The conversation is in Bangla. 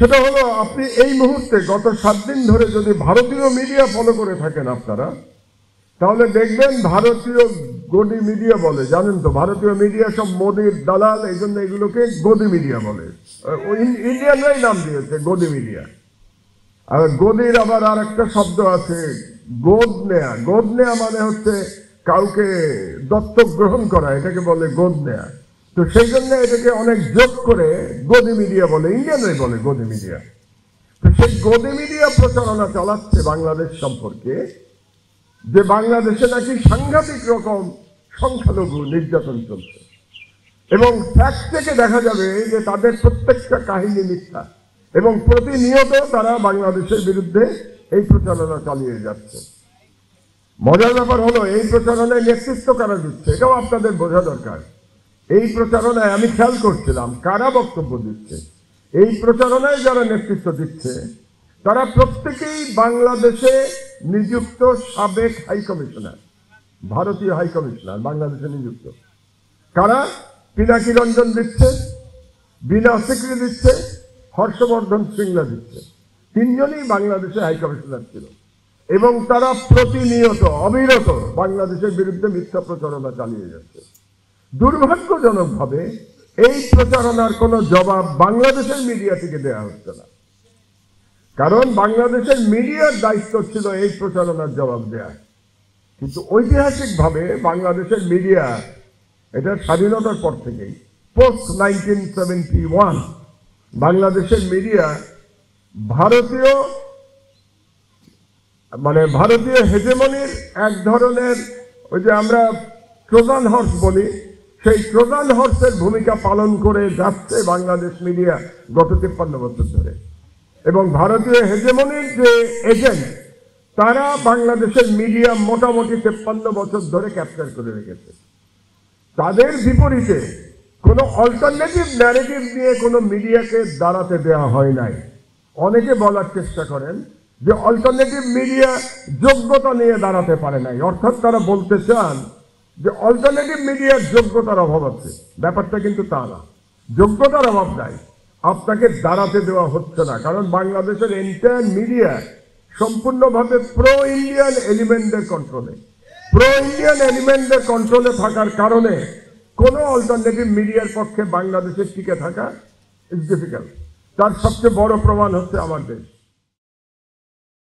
সেটা হলো আপনি এই মুহূর্তে গত 7 দিন ধরে যদি ভারতীয় মিডিয়া ফলো করে থাকেন আপনারা, তাহলে দেখবেন ভারতীয় গদি মিডিয়া বলে, জানেন তো ভারতীয় মিডিয়া সব মোদির দালাল, এই জন্য এগুলোকে গদি মিডিয়া বলে। ইন্ডিয়ানরাই নাম দিয়েছে গদি মিডিয়া। আর গদির আবার আর একটা শব্দ আছে গোদ নেয়া। গোদ নেয়া মানে হচ্ছে কাউকে দত্তক গ্রহণ করা, এটাকে বলে গোদ নেয়া। তো সেই জন্য এটাকে অনেক যোগ করে গদি মিডিয়া বলে, ইন্ডিয়ানরাই বলে গদি মিডিয়া। তো সেই গদি মিডিয়া প্রচারণা চালাচ্ছে বাংলাদেশ সম্পর্কে যে বাংলাদেশে নাকি সাংঘাতিক রকম সংখ্যালঘু নির্যাতন চলছে, এবং ফ্যাক্ট থেকে দেখা যাবে যে তাদের প্রত্যেকটা কাহিনী মিথ্যা, এবং প্রতিনিয়ত তারা বাংলাদেশের বিরুদ্ধে এই প্রচারণা চালিয়ে যাচ্ছে। মজার ব্যাপার হলো এই প্রচারণায় নেতৃত্ব কারা দিচ্ছে এটাও আপনাদের বোঝা দরকার। এই প্রচারণায় আমি খেয়াল করছিলাম কারা বক্তব্য দিচ্ছে। এই প্রচারণায় যারা নেতৃত্ব দিচ্ছে তারা প্রত্যেকেই বাংলাদেশে নিযুক্ত সাবেক হাই কমিশনার, ভারতীয় হাই কমিশনার বাংলাদেশে নিযুক্ত। কারা? পিনাকি রঞ্জন দিচ্ছে, বিনা সিকরি দিচ্ছে, হর্ষবর্ধন শৃঙ্গলা দিচ্ছে। তিনজনই বাংলাদেশে হাই কমিশনার ছিল, এবং তারা প্রতিনিয়ত অবিরত বাংলাদেশের বিরুদ্ধে মিথ্যা প্রচারণা চালিয়ে যাচ্ছে। দুর্ভাগ্যজনকভাবে এই প্রচারণার কোনো জবাব বাংলাদেশের মিডিয়া থেকে দেওয়া হচ্ছে না, কারণ বাংলাদেশের মিডিয়ার দায়িত্ব ছিল এই প্রচারণার জবাব দেওয়া। কিন্তু ঐতিহাসিকভাবে বাংলাদেশের মিডিয়া, এটা স্বাধীনতার পর থেকেই পোস্ট 1971 বাংলাদেশের মিডিয়া ভারতীয় হেজেমনির এক ধরনের, ওই যে আমরা ট্রোজান হর্স বলি, সেই ট্রোজান হর্সের ভূমিকা পালন করে যাচ্ছে বাংলাদেশ মিডিয়া গত 53 বছর ধরে। এবং ভারতীয় হেজেমনির যে এজেন্ট, তারা বাংলাদেশের মিডিয়া মোটামুটি 53 বছর ধরে ক্যাপচার করে রেখেছে। তাদের বিপরীতে কোনো অল্টারনেটিভ ন্যারেটিভ নিয়ে কোনো মিডিয়াকে দাঁড়াতে দেওয়া হয় নাই। অনেকে বলার চেষ্টা করেন যে অল্টারনেটিভ মিডিয়া যোগ্যতা নিয়ে দাঁড়াতে পারে নাই, অর্থাৎ তারা বলতে চান যে অল্টারনেটিভ মিডিয়ার যোগ্যতার অভাব আছে। ব্যাপারটা কিন্তু তা না, যোগ্যতার অভাব নাই, আপনাকে দাঁড়াতে দেওয়া হচ্ছে না। কারণ বাংলাদেশের এন্টায়ার মিডিয়া সম্পূর্ণভাবে প্রো ইন্ডিয়ান এলিমেন্টের কন্ট্রোলে থাকার কারণে কোনো অল্টারনেটিভ মিডিয়ার পক্ষে বাংলাদেশের টিকে থাকা ইজ ডিফিকাল্ট। তার সবচেয়ে বড় প্রমাণ হচ্ছে আমার দেশ।